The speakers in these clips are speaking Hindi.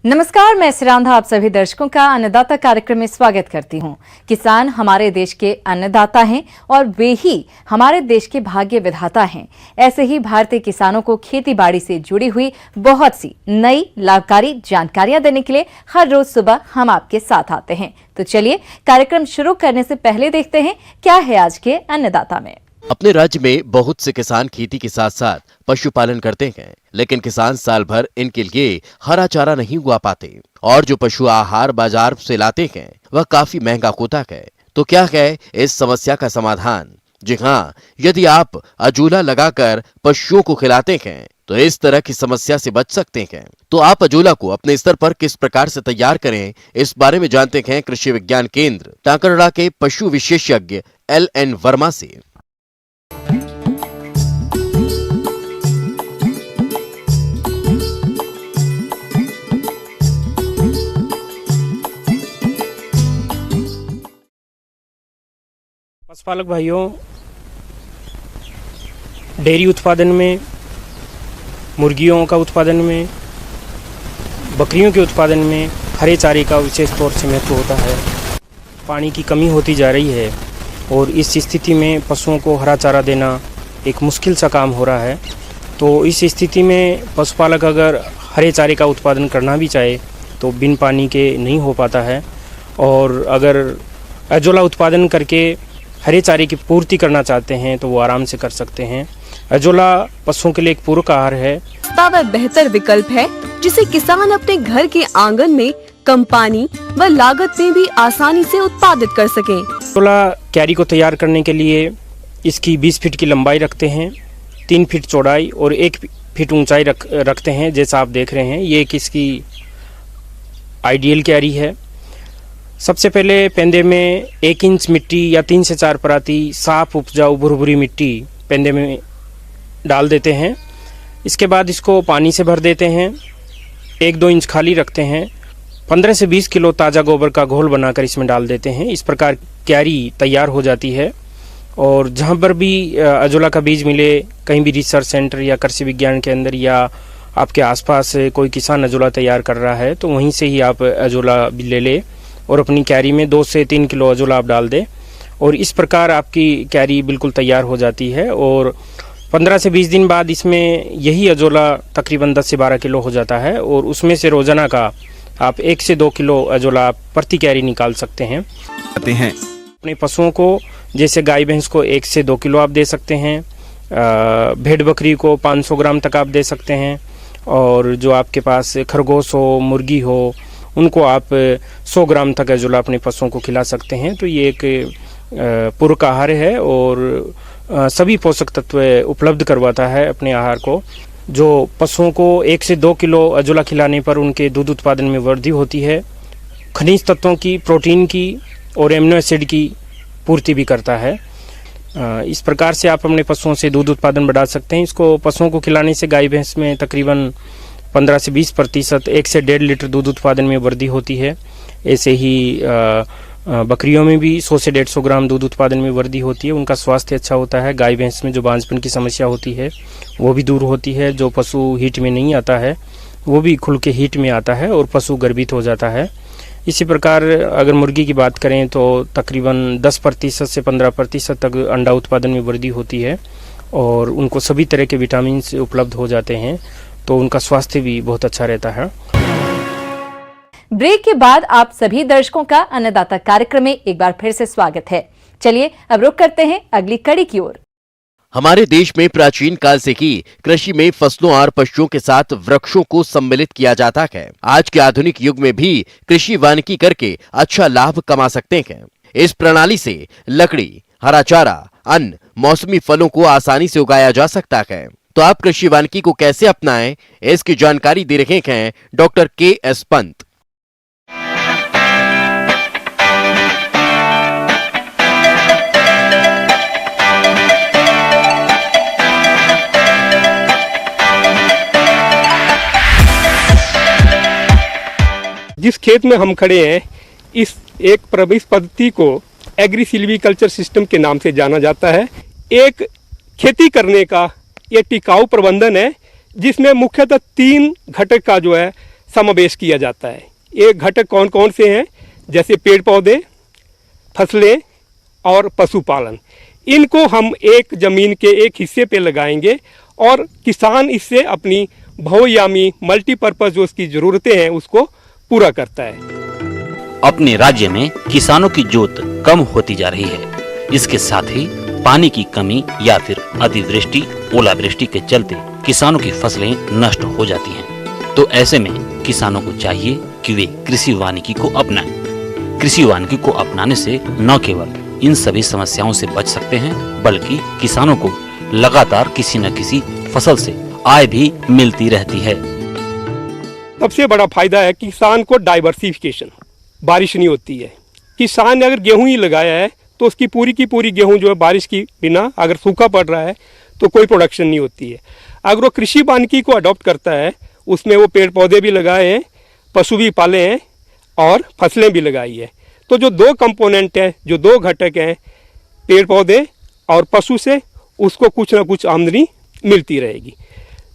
नमस्कार, मैं सिरांधा आप सभी दर्शकों का अन्नदाता कार्यक्रम में स्वागत करती हूं। किसान हमारे देश के अन्नदाता हैं और वे ही हमारे देश के भाग्य विधाता हैं। ऐसे ही भारतीय किसानों को खेती बाड़ी से जुड़ी हुई बहुत सी नई लाभकारी जानकारियां देने के लिए हर रोज सुबह हम आपके साथ आते हैं। तो चलिए कार्यक्रम शुरू करने से पहले देखते हैं क्या है आज के अन्नदाता में। अपने राज्य में बहुत से किसान खेती के साथ साथ पशुपालन करते हैं, लेकिन किसान साल भर इनके लिए हरा चारा नहीं उगा पाते और जो पशु आहार बाजार से लाते हैं वह काफी महंगा होता है। तो क्या है इस समस्या का समाधान? जी हाँ, यदि आप अजोला लगाकर पशुओं को खिलाते हैं तो इस तरह की समस्या से बच सकते हैं। तो आप अजोला को अपने स्तर पर किस प्रकार से तैयार करें, इस बारे में जानते हैं कृषि विज्ञान केंद्र टाकरड़ा के पशु विशेषज्ञ LN वर्मा से। पशुपालक भाइयों, डेयरी उत्पादन में, मुर्गियों का उत्पादन में, बकरियों के उत्पादन में हरे चारे का विशेष तौर से महत्व होता है। पानी की कमी होती जा रही है और इस स्थिति में पशुओं को हरा चारा देना एक मुश्किल सा काम हो रहा है। तो इस स्थिति में पशुपालक अगर हरे चारे का उत्पादन करना भी चाहे तो बिन पानी के नहीं हो पाता है, और अगर अजोला उत्पादन करके हरे चारे की पूर्ति करना चाहते हैं तो वो आराम से कर सकते हैं। अजोला पशुओं के लिए एक पूरक आहार है। वह बेहतर विकल्प है जिसे किसान अपने घर के आंगन में कम पानी व लागत में भी आसानी से उत्पादित कर सकें। अजोला क्यारी को तैयार करने के लिए इसकी 20 फीट की लंबाई रखते हैं, 3 फीट चौड़ाई और 1 फीट ऊंचाई रखते हैं। जैसा आप देख रहे हैं, ये एक इसकी आइडियल क्यारी है। सबसे पहले पेंदे में 1 इंच मिट्टी या 3 से 4 पराती साफ उपजाऊ भुरभुरी मिट्टी पेंदे में डाल देते हैं। इसके बाद इसको पानी से भर देते हैं, 1-2 इंच खाली रखते हैं। 15 से 20 किलो ताज़ा गोबर का घोल बनाकर इसमें डाल देते हैं। इस प्रकार क्यारी तैयार हो जाती है। और जहाँ पर भी अजोला का बीज मिले, कहीं भी रिसर्च सेंटर या कृषि विज्ञान के अंदर या आपके आसपास कोई किसान अजोला तैयार कर रहा है तो वहीं से ही आप अजोला ले लें और अपनी क्यारी में 2 से 3 किलो अजोला आप डाल दें, और इस प्रकार आपकी क्यारी बिल्कुल तैयार हो जाती है। और 15 से 20 दिन बाद इसमें यही अजोला तकरीबन 10 से 12 किलो हो जाता है, और उसमें से रोजाना का आप 1 से 2 किलो अजोला प्रति क्यारी निकाल सकते हैं। अपने पशुओं को, जैसे गाय भैंस को 1 से 2 किलो आप दे सकते हैं, भेड़ बकरी को 500 ग्राम तक आप दे सकते हैं, और जो आपके पास खरगोश हो, मुर्गी हो, उनको आप 100 ग्राम तक अजोला अपने पशुओं को खिला सकते हैं। तो ये एक पूरक आहार है और सभी पोषक तत्व उपलब्ध करवाता है अपने आहार को। जो पशुओं को 1 से 2 किलो अजोला खिलाने पर उनके दूध उत्पादन में वृद्धि होती है, खनिज तत्वों की, प्रोटीन की और एमिनो एसिड की पूर्ति भी करता है। इस प्रकार से आप अपने पशुओं से दूध उत्पादन बढ़ा सकते हैं। इसको पशुओं को खिलाने से गाय भैंस में तकरीबन 15 से 20% 1 से 1.5 लीटर दूध उत्पादन में वृद्धि होती है। ऐसे ही बकरियों में भी 100 से 150 ग्राम दूध उत्पादन में वृद्धि होती है। उनका स्वास्थ्य अच्छा होता है। गाय भैंस में जो बांझपन की समस्या होती है वो भी दूर होती है। जो पशु हीट में नहीं आता है वो भी खुल के हीट में आता है और पशु गर्भित हो जाता है। इसी प्रकार अगर मुर्गी की बात करें तो तकरीबन 10% से 15% तक अंडा उत्पादन में वृद्धि होती है, और उनको सभी तरह के विटामिन उपलब्ध हो जाते हैं, तो उनका स्वास्थ्य भी बहुत अच्छा रहता है। ब्रेक के बाद आप सभी दर्शकों का अन्नदाता कार्यक्रम में एक बार फिर से स्वागत है। चलिए अब रुक करते हैं अगली कड़ी की ओर। हमारे देश में प्राचीन काल से ही कृषि में फसलों और पशुओं के साथ वृक्षों को सम्मिलित किया जाता है। आज के आधुनिक युग में भी कृषि वानिकी करके अच्छा लाभ कमा सकते हैं। इस प्रणाली से लकड़ी, हरा चारा, अन्न, मौसमी फलों को आसानी से उगाया जा सकता है। तो आप कृषि वानिकी को कैसे अपनाएं, इसकी जानकारी दे रहे हैं डॉक्टर KS पंत। जिस खेत में हम खड़े हैं, इस प्रवेश पद्धति को एग्री सिल्वीकल्चर सिस्टम के नाम से जाना जाता है। एक खेती करने का ये टिकाऊ प्रबंधन है जिसमें मुख्यतः 3 घटक का जो है समावेश किया जाता है। ये घटक कौन कौन से हैं, जैसे पेड़ पौधे, फसलें और पशुपालन। इनको हम एक ज़मीन के एक हिस्से पे लगाएंगे और किसान इससे अपनी बहुआयामी मल्टीपर्पज़ जो उसकी ज़रूरतें हैं उसको पूरा करता है। अपने राज्य में किसानों की जोत कम होती जा रही है। इसके साथ ही पानी की कमी या फिर अतिवृष्टि, ओलावृष्टि के चलते किसानों की फसलें नष्ट हो जाती हैं। तो ऐसे में किसानों को चाहिए कि वे कृषि वानिकी को अपनाएं। कृषि वानिकी को अपनाने से न केवल इन सभी समस्याओं से बच सकते हैं, बल्कि किसानों को लगातार किसी न किसी फसल से आय भी मिलती रहती है। सबसे बड़ा फायदा है किसान को डाइवर्सिफिकेशन। बारिश नहीं होती है, किसान ने अगर गेहूं ही लगाया है तो उसकी पूरी की पूरी गेहूं जो है बारिश की बिना अगर सूखा पड़ रहा है तो कोई प्रोडक्शन नहीं होती है। अगर वो कृषि वानिकी को अडॉप्ट करता है, उसमें वो पेड़ पौधे भी लगाए हैं, पशु भी पाले हैं और फसलें भी लगाई है, तो जो दो कंपोनेंट है, जो दो घटक हैं, पेड़ पौधे और पशु से उसको कुछ ना कुछ आमदनी मिलती रहेगी।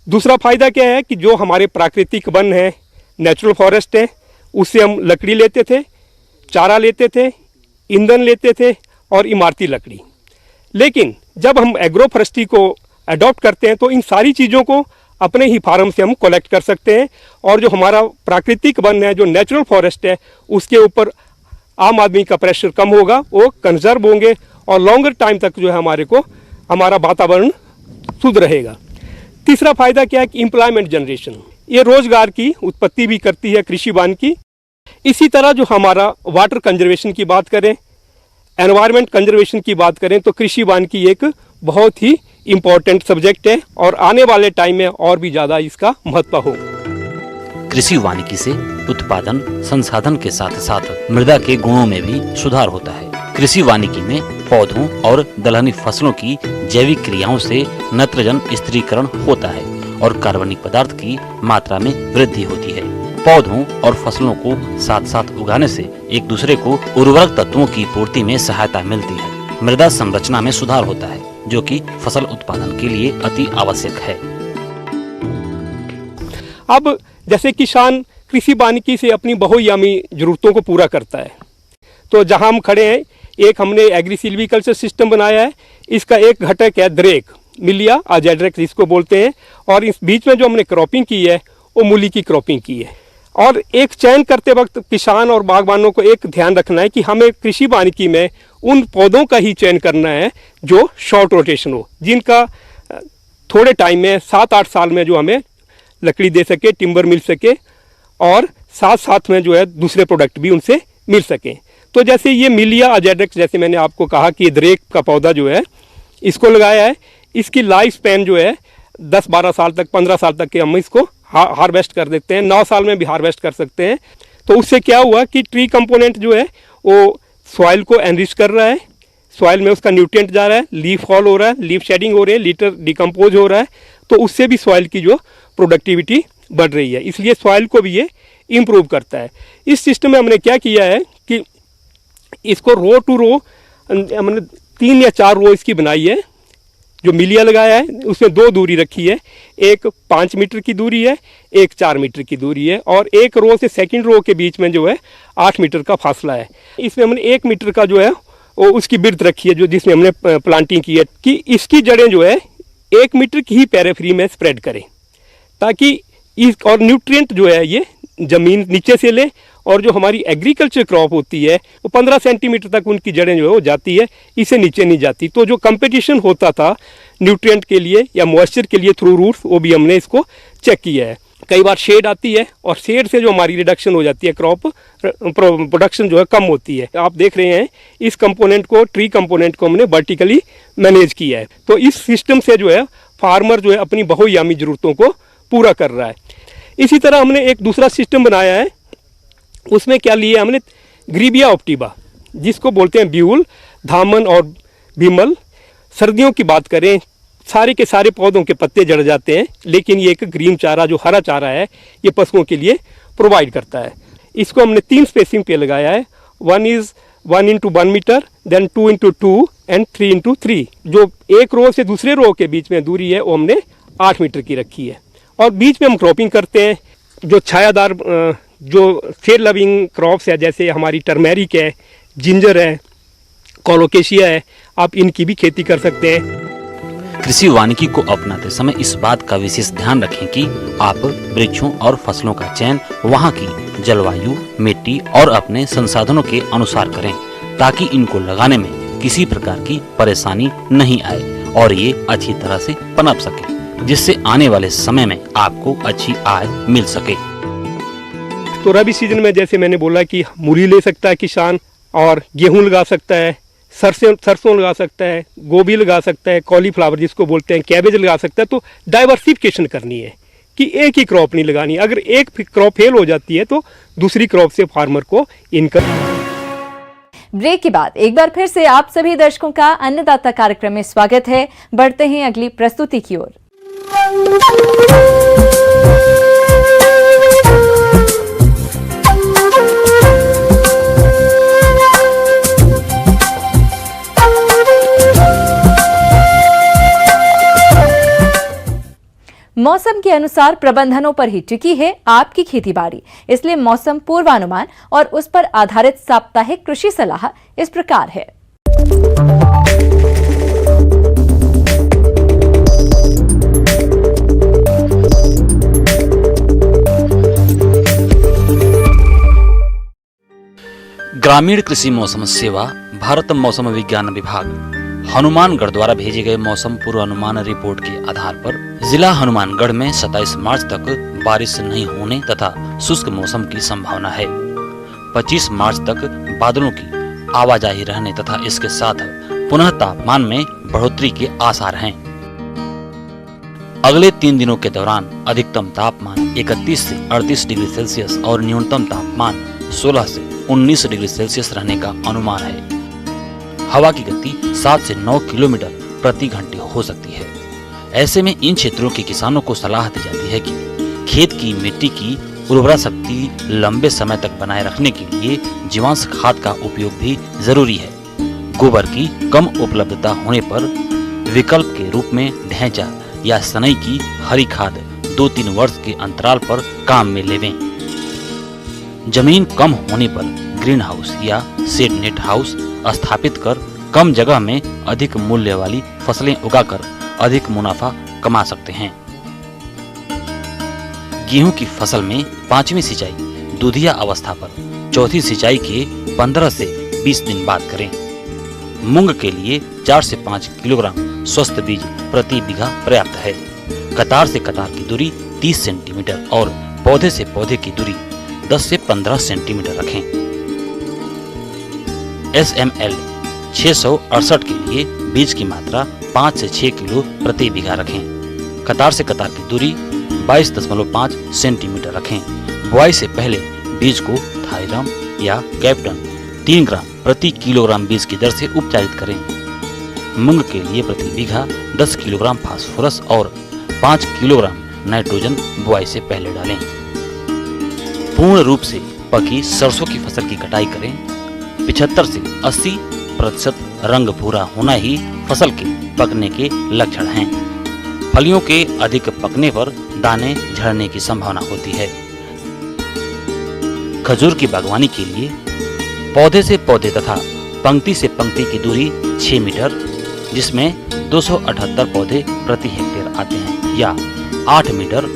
दूसरा फायदा क्या है कि जो हमारे प्राकृतिक वन है, नेचुरल फॉरेस्ट है, उससे हम लकड़ी लेते थे, चारा लेते थे, ईंधन लेते थे और इमारती लकड़ी। लेकिन जब हम एग्रो फॉरेस्ट्री को अडॉप्ट करते हैं तो इन सारी चीज़ों को अपने ही फार्म से हम कलेक्ट कर सकते हैं और जो हमारा प्राकृतिक वन है, जो नेचुरल फॉरेस्ट है, उसके ऊपर आम आदमी का प्रेशर कम होगा, वो कंजर्व होंगे और लॉन्गर टाइम तक जो है हमारा वातावरण शुद्ध रहेगा। तीसरा फायदा क्या है कि एम्प्लॉयमेंट जनरेशन, ये रोजगार की उत्पत्ति भी करती है कृषि वानिकी। इसी तरह जो हमारा वाटर कंजर्वेशन की बात करें, एनवायरनमेंट कंजर्वेशन की बात करें, तो कृषि वानिकी एक बहुत ही इम्पोर्टेंट सब्जेक्ट है और आने वाले टाइम में और भी ज़्यादा इसका महत्व होगा। कृषि वानिकी से उत्पादन संसाधन के साथ साथ मृदा के गुणों में भी सुधार होता है। कृषि वानिकी में पौधों और दलहनी फसलों की जैविक क्रियाओं से नत्रजन स्थिरीकरण होता है और कार्बनिक पदार्थ की मात्रा में वृद्धि होती है। पौधों और फसलों को साथ साथ उगाने से एक दूसरे को उर्वरक तत्वों की पूर्ति में सहायता मिलती है। मृदा संरचना में सुधार होता है, जो कि फसल उत्पादन के लिए अति आवश्यक है। अब जैसे किसान कृषि वानिकी से अपनी बहुआयामी जरूरतों को पूरा करता है, तो जहां हम खड़े हैं, एक हमने एग्री सिल्वीकल्चर सिस्टम बनाया है। इसका एक घटक है द्रेक, मिलिया अजेड्रेक्स जिसको बोलते हैं, और इस बीच में जो हमने क्रॉपिंग की है वो मूली की क्रॉपिंग की है। और एक चयन करते वक्त किसान और बागवानों को एक ध्यान रखना है कि हमें कृषि वानिकी में उन पौधों का ही चयन करना है जो शॉर्ट रोटेशन हो, जिनका थोड़े टाइम में 7-8 साल में जो हमें लकड़ी दे सके, टिम्बर मिल सके और साथ साथ में जो है दूसरे प्रोडक्ट भी उनसे मिल सकें। तो जैसे ये मिलिया अजेड्रेक्स, जैसे मैंने आपको कहा कि द्रेक का पौधा जो है इसको लगाया है, इसकी लाइफ स्पैन जो है 10-12 साल तक, 15 साल तक के हम इसको हार्वेस्ट कर देते हैं, 9 साल में भी हार्वेस्ट कर सकते हैं। तो उससे क्या हुआ कि ट्री कंपोनेंट जो है वो सॉइल को एनरिच कर रहा है, सॉइल में उसका न्यूट्रिएंट जा रहा है, लीफ फॉल हो रहा है, लीफ शेडिंग हो रही है, लीटर डिकम्पोज हो रहा है, तो उससे भी सॉइल की जो प्रोडक्टिविटी बढ़ रही है, इसलिए सॉइल को भी ये इम्प्रूव करता है। इस सिस्टम में हमने क्या किया है कि इसको रो टू रो हमने 3 या 4 रो इसकी बनाई है। जो मिलिया लगाया है उसमें 2 दूरी रखी है, एक 5 मीटर की दूरी है, एक 4 मीटर की दूरी है, और एक रो से सेकंड रो के बीच में जो है 8 मीटर का फासला है। इसमें हमने 1 मीटर का जो है वो उसकी बिर्थ रखी है, जो जिसमें हमने प्लांटिंग की है कि इसकी जड़ें जो है 1 मीटर की ही पेरिफेरी में स्प्रेड करें, ताकि इस और न्यूट्रिएंट जो है ये ज़मीन नीचे से ले, और जो हमारी एग्रीकल्चर क्रॉप होती है वो 15 सेंटीमीटर तक उनकी जड़ें जो है वो जाती है, इससे नीचे नहीं जाती। तो जो कंपटीशन होता था न्यूट्रिएंट के लिए या मॉइस्चर के लिए थ्रू रूट्स, वो भी हमने इसको चेक किया है। कई बार शेड आती है और शेड से जो हमारी रिडक्शन हो जाती है, क्रॉप प्रोडक्शन जो है कम होती है। आप देख रहे हैं इस कंपोनेंट को, ट्री कंपोनेंट को हमने वर्टिकली मैनेज किया है। तो इस सिस्टम से जो है फार्मर जो है अपनी बहुआयामी ज़रूरतों को पूरा कर रहा है। इसी तरह हमने एक दूसरा सिस्टम बनाया है, उसमें क्या लिया हमने, ग्रीबिया ऑप्टिबा जिसको बोलते हैं ब्यूल, धामन और भीमल। सर्दियों की बात करें, सारे के सारे पौधों के पत्ते जड़ जाते हैं, लेकिन ये एक ग्रीन चारा जो हरा चारा है ये पशुओं के लिए प्रोवाइड करता है। इसको हमने 3 स्पेसिंग पे लगाया है, 1 is 1 into 1 metre, then 2 into 2 and 3 into 3। जो एक रो से दूसरे रो के बीच में दूरी है वो हमने 8 मीटर की रखी है। और बीच में हम क्रॉपिंग करते हैं, जो छायादार जो सेड लविंग क्रॉप्स है, जैसे हमारी टर्मेरिक है, जिंजर है, कोलोकेशिया है, आप इनकी भी खेती कर सकते हैं। कृषि वानिकी को अपनाते समय इस बात का विशेष ध्यान रखें कि आप वृक्षों और फसलों का चयन वहाँ की जलवायु, मिट्टी और अपने संसाधनों के अनुसार करें, ताकि इनको लगाने में किसी प्रकार की परेशानी नहीं आए और ये अच्छी तरह से पनप सके, जिससे आने वाले समय में आपको अच्छी आय मिल सके। तो रबी सीजन में जैसे मैंने बोला कि मूली ले सकता है किसान, और गेहूं लगा सकता है, सरसों लगा सकता है, गोभी लगा सकता है, कॉलीफ्लावर जिसको बोलते हैं, कैबेज लगा सकता है। तो डाइवर्सिफिकेशन करनी है कि एक ही क्रॉप नहीं लगानी। अगर एक क्रॉप फेल हो जाती है तो दूसरी क्रॉप से फार्मर को इनकम। ब्रेक के बाद एक बार फिर से आप सभी दर्शकों का अन्नदाता कार्यक्रम में स्वागत है। बढ़ते हैं अगली प्रस्तुति की ओर। मौसम के अनुसार प्रबंधनों पर ही टिकी है आपकी खेतीबाड़ी, इसलिए मौसम पूर्वानुमान और उस पर आधारित साप्ताहिक कृषि सलाह इस प्रकार है। ग्रामीण कृषि मौसम सेवा, भारत मौसम विज्ञान विभाग, हनुमानगढ़ द्वारा भेजे गए मौसम पूर्वानुमान रिपोर्ट के आधार पर जिला हनुमानगढ़ में 27 मार्च तक बारिश नहीं होने तथा शुष्क मौसम की संभावना है। 25 मार्च तक बादलों की आवाजाही रहने तथा इसके साथ पुनः तापमान में बढ़ोतरी के आसार हैं। अगले 3 दिनों के दौरान अधिकतम तापमान 31 से 38 डिग्री सेल्सियस और न्यूनतम तापमान 16 से 19 डिग्री सेल्सियस रहने का अनुमान है। हवा की गति 7 से 9 किलोमीटर प्रति घंटे हो सकती है। ऐसे में इन क्षेत्रों के किसानों को सलाह दी जाती है कि खेत की मिट्टी की उर्वरा शक्ति लंबे समय तक बनाए रखने के लिए जीवांश खाद का उपयोग भी जरूरी है। गोबर की कम उपलब्धता होने पर विकल्प के रूप में ढैंचा या सनई की हरी खाद 2-3 वर्ष के अंतराल पर काम में लेवें। जमीन कम होने पर ग्रीन हाउस या शेड नेट हाउस स्थापित कर कम जगह में अधिक मूल्य वाली फसलें उगाकर अधिक मुनाफा कमा सकते हैं। गेहूं की फसल में 5वीं सिंचाई दूधिया अवस्था पर, चौथी सिंचाई के 15 से 20 दिन बाद करें। मूंग के लिए 4 से 5 किलोग्राम स्वस्थ बीज प्रति बीघा पर्याप्त है। कतार से कतार की दूरी 30 सेंटीमीटर और पौधे से पौधे की दूरी 10 से 15 सेंटीमीटर रखें। SML 668 के लिए बीज की मात्रा 5 से 6 किलो प्रति बीघा रखें। कतार से कतार की दूरी 22.5 सेंटीमीटर रखें। बुआई से पहले बीज को थायराम या कैप्टन 3 ग्राम प्रति किलोग्राम बीज की दर से उपचारित करें। मूंग के लिए प्रति बीघा 10 किलोग्राम फास्फोरस और 5 किलोग्राम नाइट्रोजन बुआई से पहले डालें। पूर्ण रूप से पकी सरसों की फसल की कटाई करें। 75 से 80% रंग भूरा होना ही फसल के पकने के लक्षण हैं। फलियों के अधिक पकने पर दाने झड़ने की संभावना होती है। खजूर की बागवानी के लिए पौधे से पौधे तथा पंक्ति से पंक्ति की दूरी 6 मीटर, जिसमें 278 पौधे प्रति हेक्टेयर आते हैं, या 8 मीटर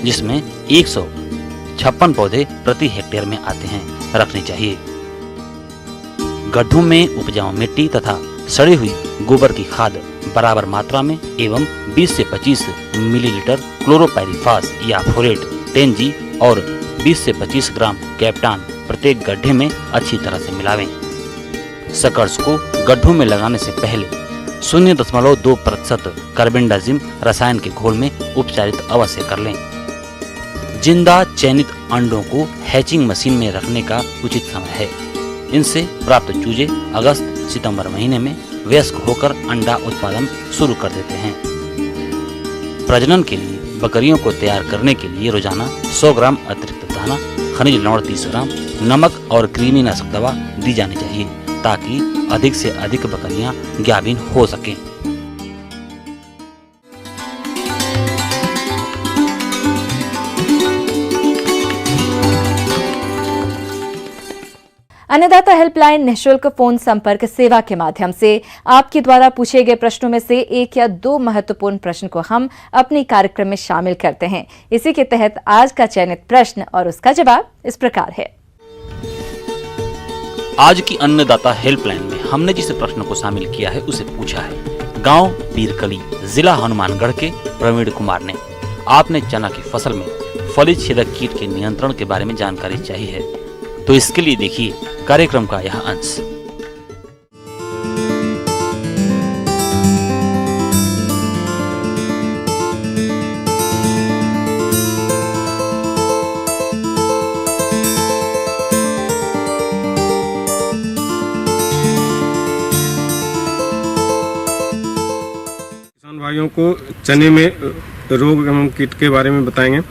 जिसमें 156 पौधे प्रति हेक्टेयर में आते हैं रखनी चाहिए। गड्ढों में उपजाऊ मिट्टी तथा सड़ी हुई गोबर की खाद बराबर मात्रा में एवं 20 से 25 मिलीलीटर क्लोरोपाइरीफास या फोरेट 10G और 20 से 25 ग्राम कैप्टान प्रत्येक गड्ढे में अच्छी तरह से मिलावें। सकर्स को गड्ढों में लगाने से पहले 0.2% कार्बेंडाजिम रसायन के घोल में उपचारित अवश्य कर लें। जिंदा चयनित अंडों को हैचिंग मशीन में रखने का उचित समय है। इनसे प्राप्त चूजे अगस्त-सितंबर महीने में वयस्क होकर अंडा उत्पादन शुरू कर देते हैं। प्रजनन के लिए बकरियों को तैयार करने के लिए रोजाना 100 ग्राम अतिरिक्त दाना, खनिज लवण 30 ग्राम, नमक और कृमिनाशक दवा दी जानी चाहिए, ताकि अधिक से अधिक बकरियां गाभिन हो सकें। अन्नदाता हेल्पलाइन निःशुल्क फोन संपर्क सेवा के माध्यम से आपके द्वारा पूछे गए प्रश्नों में से 1 या 2 महत्वपूर्ण प्रश्न को हम अपने कार्यक्रम में शामिल करते हैं। इसी के तहत आज का चयनित प्रश्न और उसका जवाब इस प्रकार है। आज की अन्नदाता हेल्पलाइन में हमने जिस प्रश्न को शामिल किया है उसे पूछा है गांव पीरकली, जिला हनुमानगढ़ के प्रवीण कुमार ने। आपने चना की फसल में फली छेदक कीट के नियंत्रण के बारे में जानकारी चाहिए है, तो इसके लिए देखिए कार्यक्रम का यह अंश। किसान भाइयों को चने में रोग एवं कीट के बारे में बताएंगे।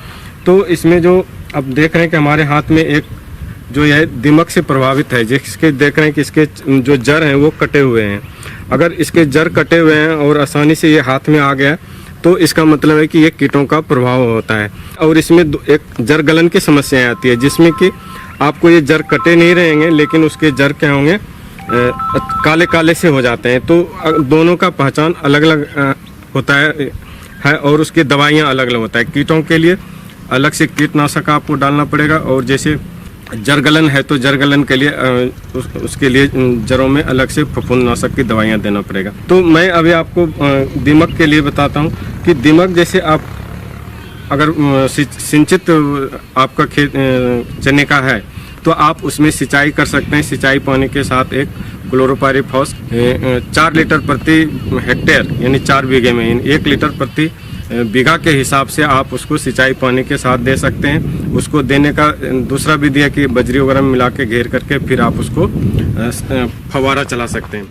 तो इसमें जो अब देख रहे हैं कि हमारे हाथ में एक जो यह दीमक से प्रभावित है, जिसके देख रहे हैं कि इसके जो जड़ हैं वो कटे हुए हैं। अगर इसके जड़ कटे हुए हैं और आसानी से ये हाथ में आ गया तो इसका मतलब है कि ये कीटों का प्रभाव होता है। और इसमें एक जड़ गलन की समस्या आती है, जिसमें कि आपको ये जड़ कटे नहीं रहेंगे लेकिन उसके जड़ क्या होंगे, काले काले से हो जाते हैं। तो दोनों का पहचान अलग अलग होता है और उसकी दवाइयाँ अलग अलग होता है। कीटों के लिए अलग से कीटनाशक आपको डालना पड़ेगा, और जैसे जरगलन है तो जरगलन के लिए उसके लिए जड़ों में अलग से फफूंदनाशक की दवाइयाँ देना पड़ेगा। तो मैं अभी आपको दीमक के लिए बताता हूँ कि दीमक जैसे आप अगर सिंचित आपका खेत चने का है तो आप उसमें सिंचाई कर सकते हैं। सिंचाई पानी के साथ एक क्लोरोपाइरीफॉस 4 लीटर प्रति हेक्टेयर यानी 4 बीघे में 1 लीटर प्रति बीघा के हिसाब से आप उसको सिंचाई पानी के साथ दे सकते हैं। उसको देने का दूसरा विधि है कि बजरी वगैरह में मिला के घेर करके फिर आप उसको फवारा चला सकते हैं।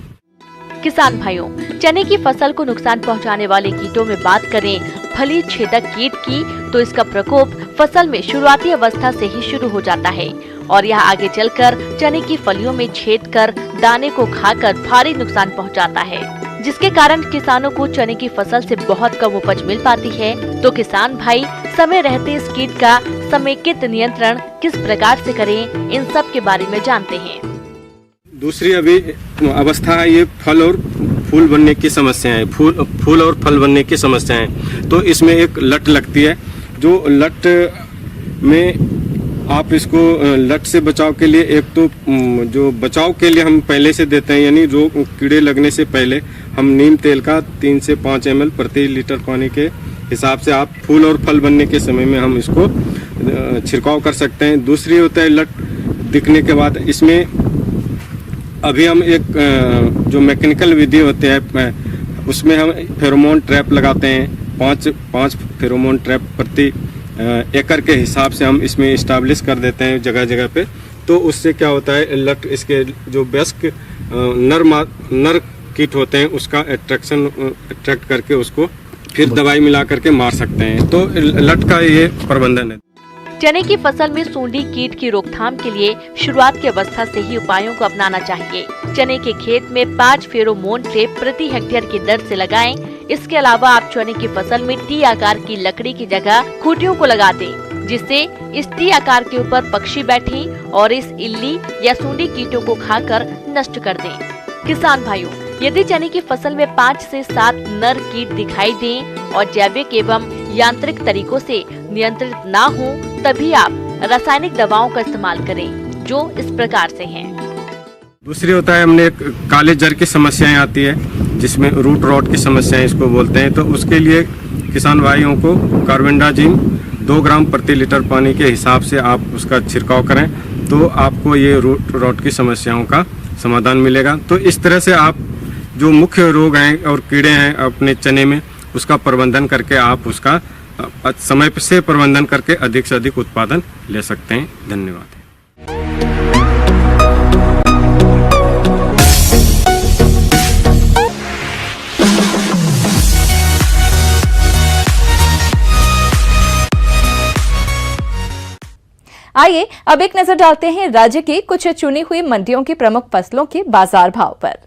किसान भाइयों, चने की फसल को नुकसान पहुंचाने वाले कीटों में बात करें फली छेदक कीट की, तो इसका प्रकोप फसल में शुरुआती अवस्था से ही शुरू हो जाता है और यह आगे चलकर चने की फलियों में छेद कर दाने को खाकर भारी नुकसान पहुंचाता है, जिसके कारण किसानों को चने की फसल से बहुत कम उपज मिल पाती है। तो किसान भाई समय रहते इस कीट का समेकित नियंत्रण किस प्रकार से करें, इन सब के बारे में जानते हैं। दूसरी अभी अवस्था है ये फल और फूल बनने की समस्याएं, फूल और फल बनने की समस्याएं। तो इसमें एक लट लगती है, जो लट में आप इसको लट से बचाव के लिए एक तो जो बचाव के लिए हम पहले से देते हैं, यानी रोग कीड़े लगने से पहले हम नीम तेल का 3 से 5 ml प्रति लीटर पानी के हिसाब से आप फूल और फल बनने के समय में हम इसको छिड़काव कर सकते हैं। दूसरी होता है लट दिखने के बाद, इसमें अभी हम एक जो मैकेनिकल विधि होते हैं उसमें हम फेरोमोन ट्रैप लगाते हैं। 5 फेरोमोन ट्रैप प्रति एकड़ के हिसाब से हम इसमें इस्टेब्लिश कर देते हैं जगह जगह पे। तो उससे क्या होता है, लट इसके जो वयस्क नर कीट होते हैं उसका अट्रैक्ट करके उसको फिर दवाई मिला करके मार सकते हैं। तो लट का ये प्रबंधन है। चने की फसल में सूंडी कीट की रोकथाम के लिए शुरुआत की अवस्था से ही उपायों को अपनाना चाहिए। चने के खेत में 5 फेरोमोन ट्रैप प्रति हेक्टेयर की दर से लगाएं। इसके अलावा आप चने की फसल में टी आकार की लकड़ी की जगह खूंटियों को लगा दें, जिससे इस टी आकार के ऊपर पक्षी बैठें और इस इल्ली या सूंडी कीटों को खाकर नष्ट कर दें। किसान भाइयों, यदि चने की फसल में 5 से 7 नर कीट दिखाई दें और जैविक एवं यांत्रिक तरीकों से नियंत्रित ना हो, तभी आप रासायनिक दवाओं का इस्तेमाल करें, जो इस प्रकार से हैं। दूसरी होता है, हमने एक काले जर की समस्याएं आती है, जिसमें रूट रॉट की समस्याएं इसको बोलते हैं। तो उसके लिए किसान भाइयों को कार्बेंडाजिम 2 ग्राम प्रति लीटर पानी के हिसाब से आप उसका छिड़काव करें, तो आपको ये रूट रॉट की समस्याओं का समाधान मिलेगा। तो इस तरह से आप जो मुख्य रोग हैं और कीड़े हैं अपने चने में, उसका प्रबंधन करके आप उसका समय से प्रबंधन करके अधिक से अधिक उत्पादन ले सकते हैं। धन्यवाद। आइए अब एक नजर डालते हैं राज्य की कुछ चुनी हुई मंडियों की प्रमुख फसलों के बाजार भाव पर।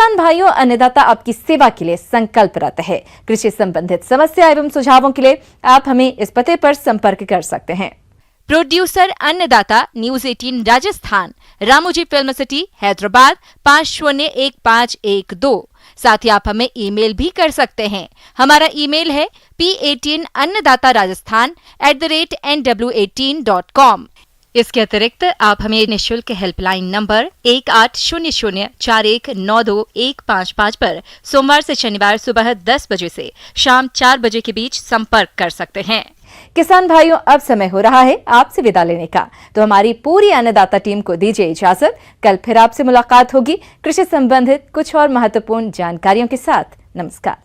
किसान भाइयों, अन्नदाता आपकी सेवा के लिए संकल्परत है। कृषि संबंधित समस्या एवं सुझावों के लिए आप हमें इस पते पर संपर्क कर सकते हैं। प्रोड्यूसर अन्नदाता, news 18 Rajasthan, Ramoji film city, Hyderabad 501512। साथ ही आप हमें ईमेल भी कर सकते हैं। हमारा ईमेल है p18अन्नदाता-rajasthan@nw18.com। इसके अतिरिक्त आप हमें निःशुल्क हेल्पलाइन नंबर 18004192-155 पर सोमवार से शनिवार सुबह 10 बजे से शाम 4 बजे के बीच संपर्क कर सकते हैं। किसान भाइयों, अब समय हो रहा है आपसे विदा लेने का, तो हमारी पूरी अन्नदाता टीम को दीजिए इजाजत। कल फिर आपसे मुलाकात होगी कृषि संबंधित कुछ और महत्वपूर्ण जानकारियों के साथ। नमस्कार।